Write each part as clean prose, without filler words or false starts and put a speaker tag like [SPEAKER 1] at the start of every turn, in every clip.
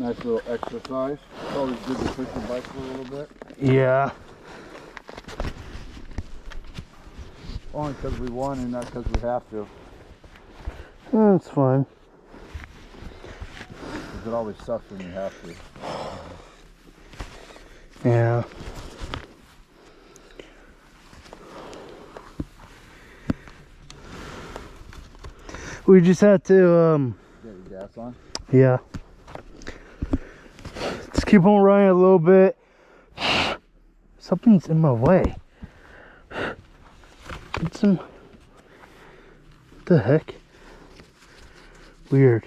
[SPEAKER 1] Nice little exercise. It's always good to push your bike a little bit.
[SPEAKER 2] Yeah.
[SPEAKER 1] Only because we want and not because we have to.
[SPEAKER 2] That's fine.
[SPEAKER 1] Because it always sucks when you have to.
[SPEAKER 2] Yeah. We just had to,
[SPEAKER 1] Get your gas on.
[SPEAKER 2] yeah. Let's keep on running a little bit. Something's in my way. It's some... What the heck? Weird.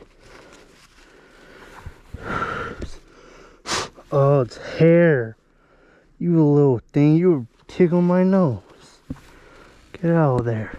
[SPEAKER 2] Oh, it's hair. You little thing. You were tickling my nose. Get out of there.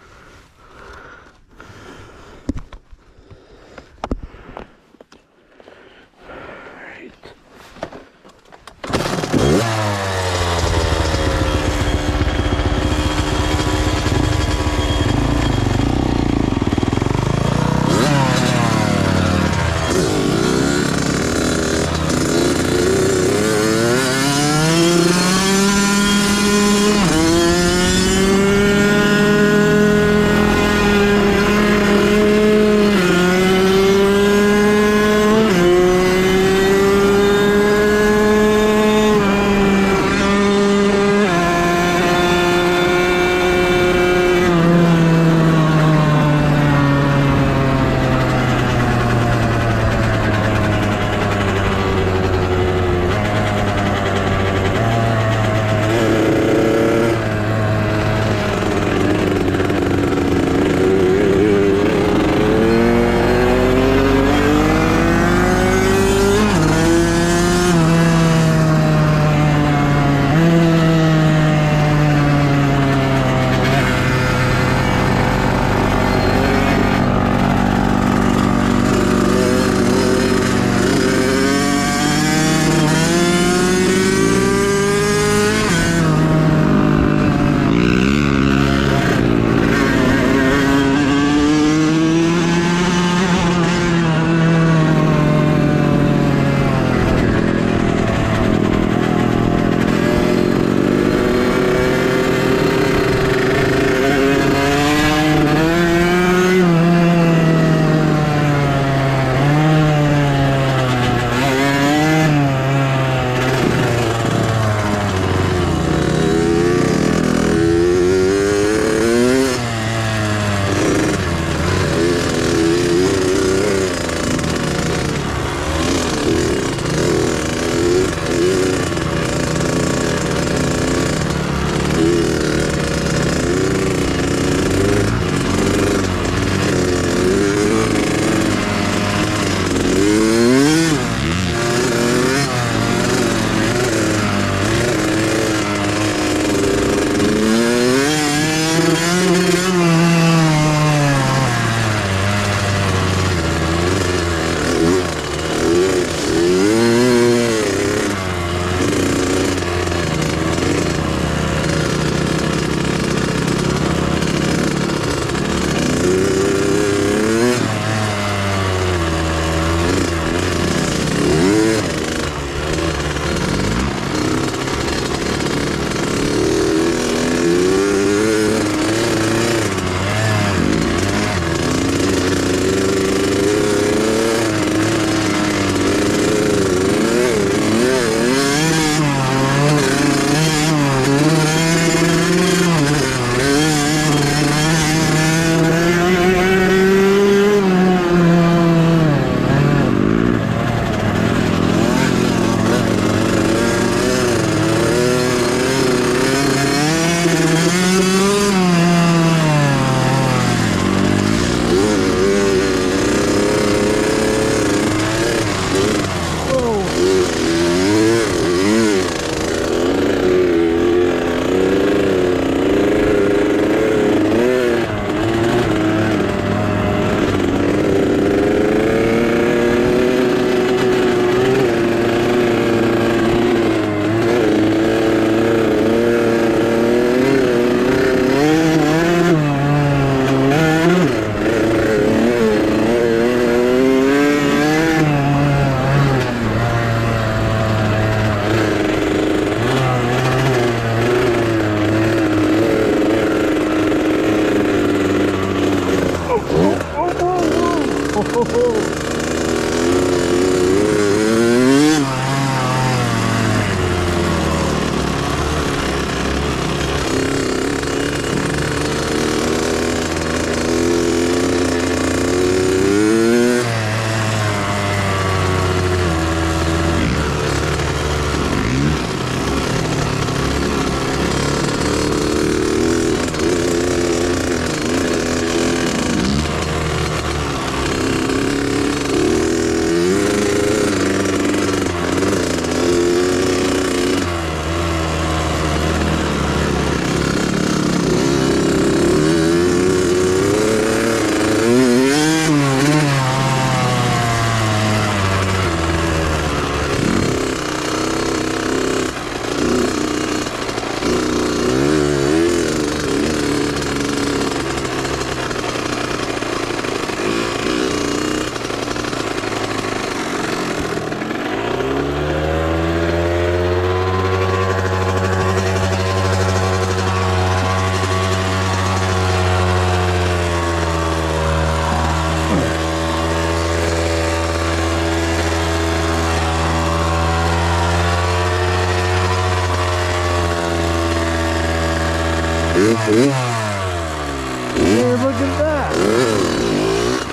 [SPEAKER 2] look at that.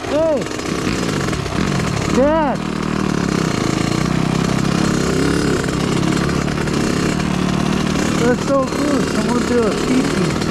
[SPEAKER 2] Hey, Dad. That's so cool. Someone do a pee-pee.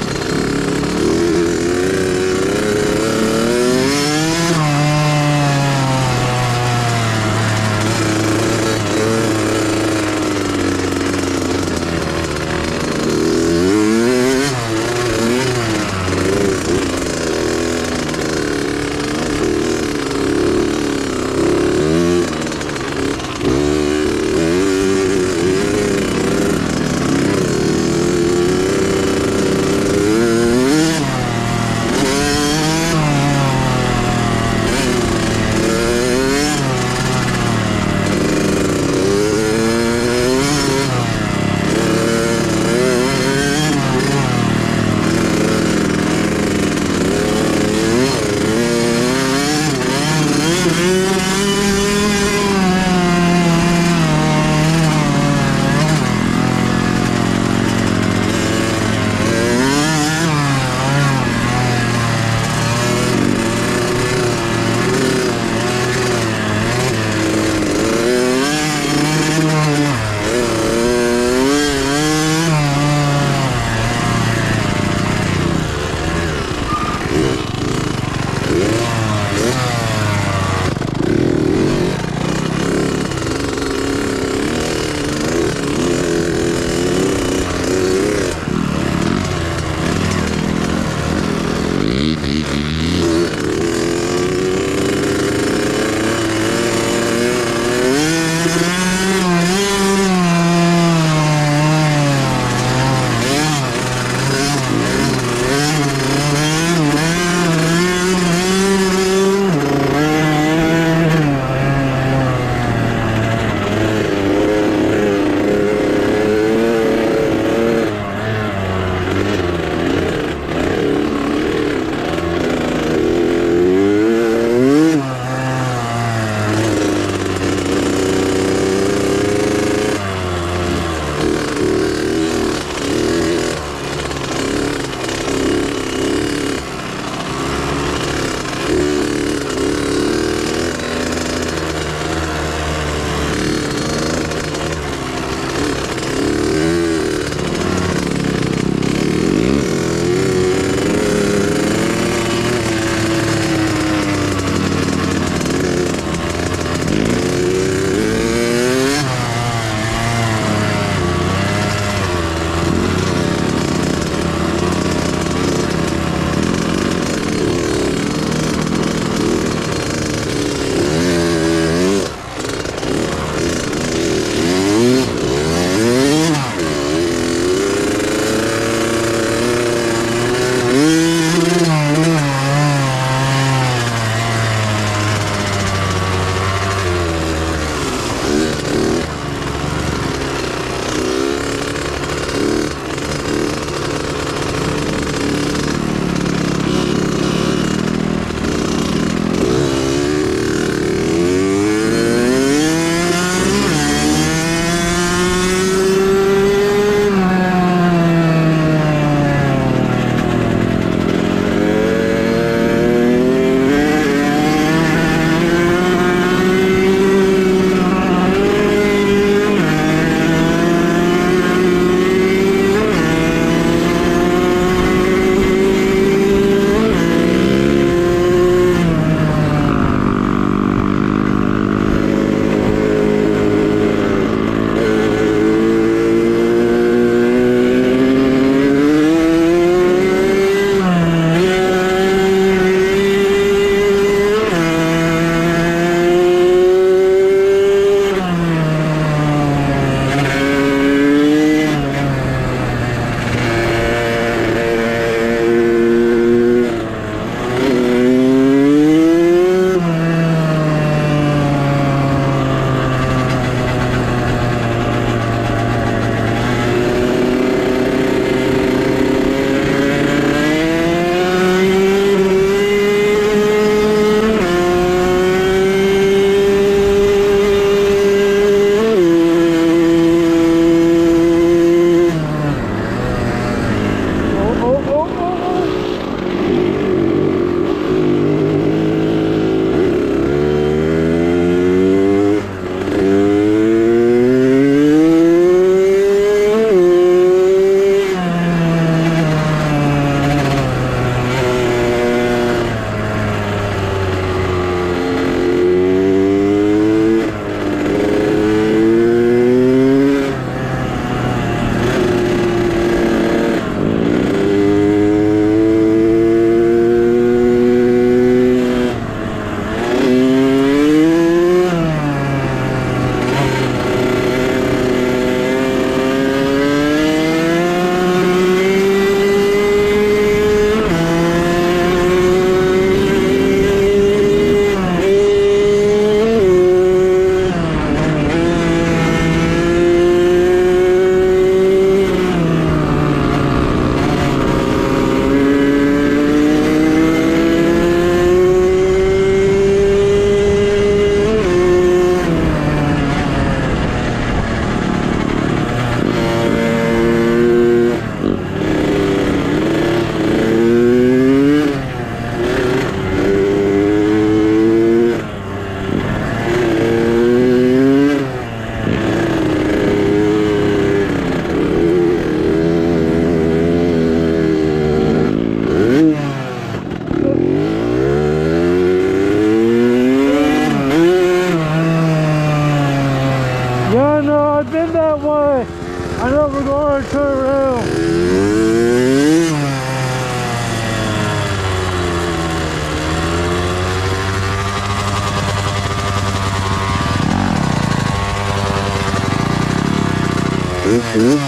[SPEAKER 2] Ooh,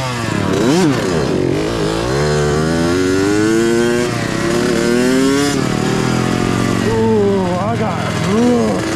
[SPEAKER 2] I got rookie.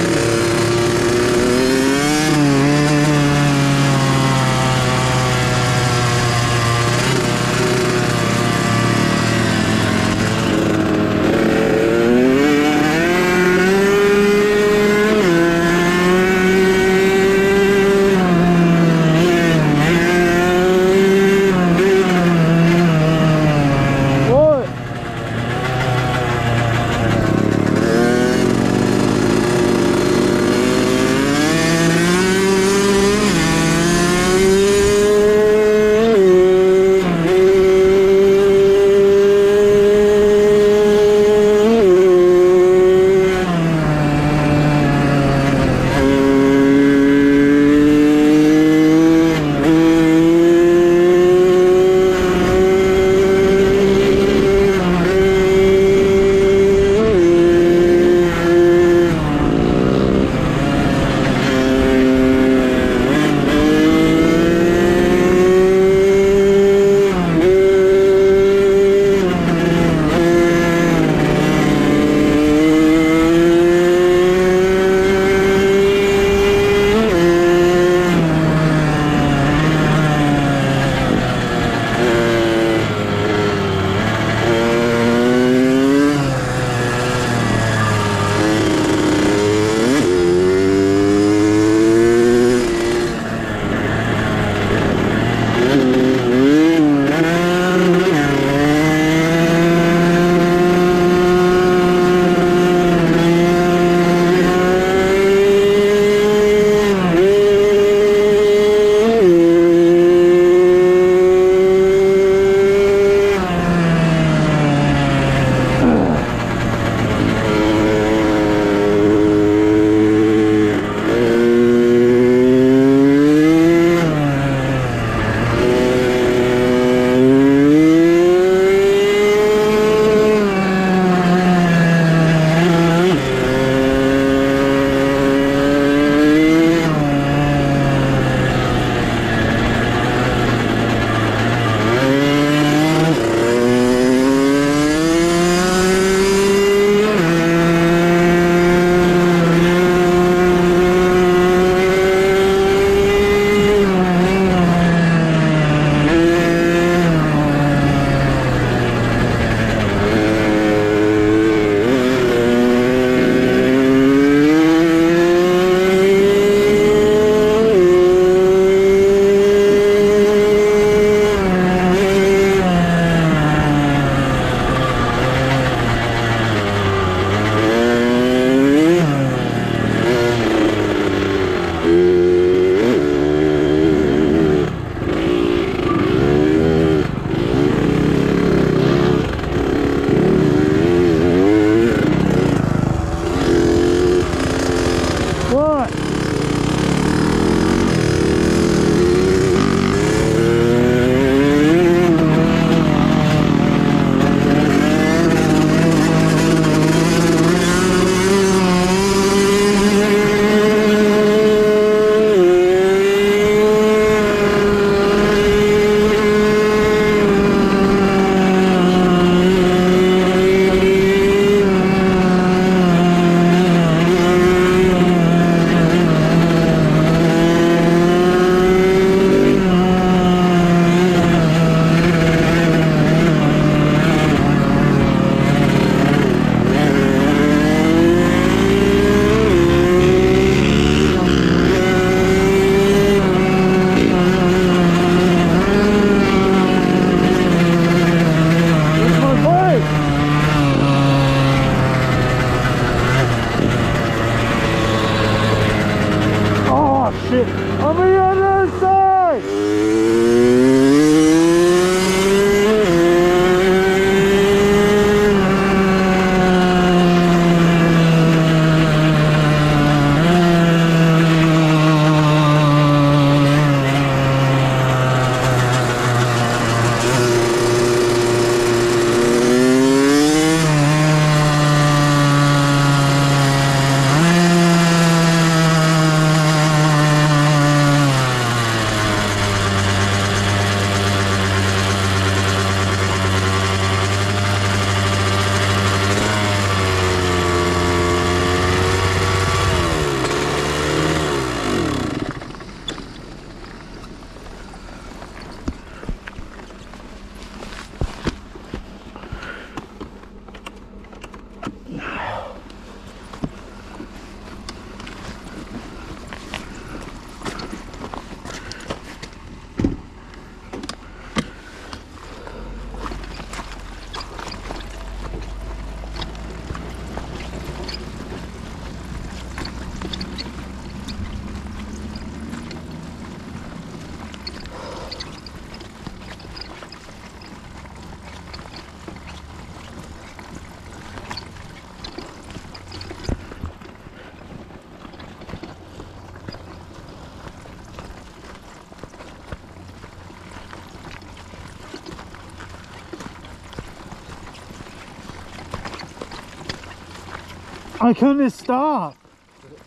[SPEAKER 2] I couldn't stop.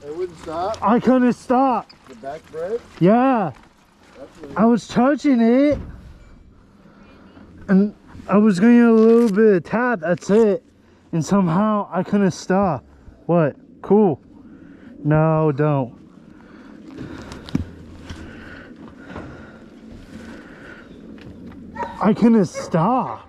[SPEAKER 1] It wouldn't stop?
[SPEAKER 2] I couldn't stop.
[SPEAKER 1] The back brake?
[SPEAKER 2] Yeah.
[SPEAKER 1] That's weird.
[SPEAKER 2] I was touching it. And I was getting a little bit of tap, that's it. And somehow I couldn't stop. What? Cool. No, don't. I couldn't stop.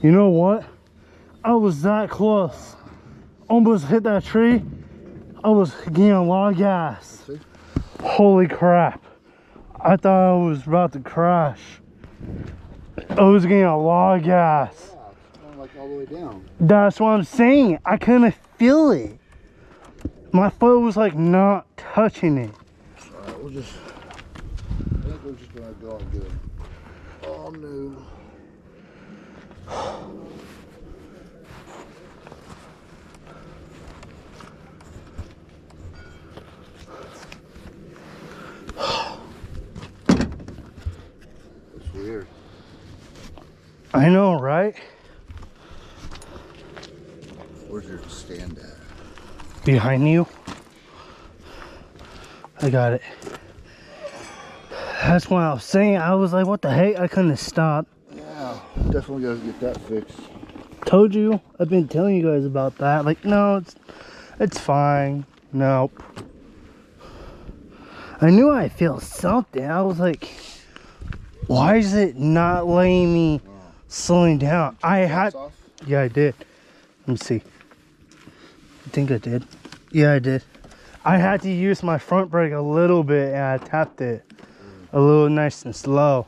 [SPEAKER 2] You know what? I was that close. Almost hit that tree. I was getting a lot of gas. Holy crap. I thought I was about to crash. I was getting a lot of gas.
[SPEAKER 1] Yeah, it's going like all the way down.
[SPEAKER 2] That's what I'm saying. I couldn't feel it. My foot was like not touching it.
[SPEAKER 1] Alright, we'll just... I think we're just gonna go and get it. Oh no. It's weird.
[SPEAKER 2] I know, right?
[SPEAKER 1] Where's your stand at?
[SPEAKER 2] Behind you. I got it. That's what I was saying. I was like, what the heck? I couldn't stop.
[SPEAKER 1] Yeah, definitely gotta get that fixed.
[SPEAKER 2] Told you. I've been telling you guys about that. Like, no, it's fine. Nope. I knew I feel something. I was like, why is it not letting me slowing down? I had...
[SPEAKER 1] Off?
[SPEAKER 2] Yeah, I did. Let me see. I think I did. Yeah, I did. I had to use my front brake a little bit and I tapped it a little nice and slow.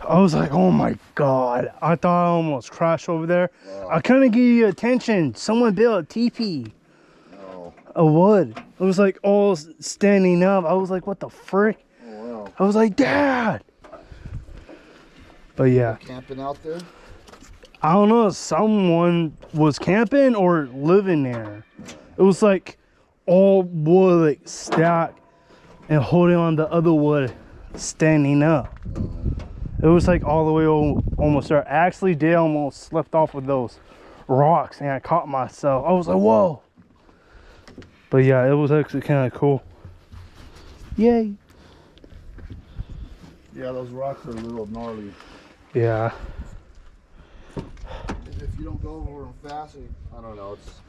[SPEAKER 2] I was like, oh my God. I thought I almost crashed over there.
[SPEAKER 1] Wow.
[SPEAKER 2] I couldn't give you attention. Someone built a teepee.
[SPEAKER 1] No.
[SPEAKER 2] A wood. It was like all standing up. I was like, what the frick?
[SPEAKER 1] Oh wow.
[SPEAKER 2] I was like, Dad. But yeah.
[SPEAKER 1] Camping out there?
[SPEAKER 2] I don't know if someone was camping or living there. It was like all wood like stacked and holding on the other wood standing up. It was like all the way almost there. I actually did almost slipped off with those rocks and I caught myself. I was like, whoa. But yeah, it was actually kind of cool. Yay.
[SPEAKER 1] Yeah, those rocks are a little gnarly.
[SPEAKER 2] Yeah.
[SPEAKER 1] If you don't go over them fast, I don't know, it's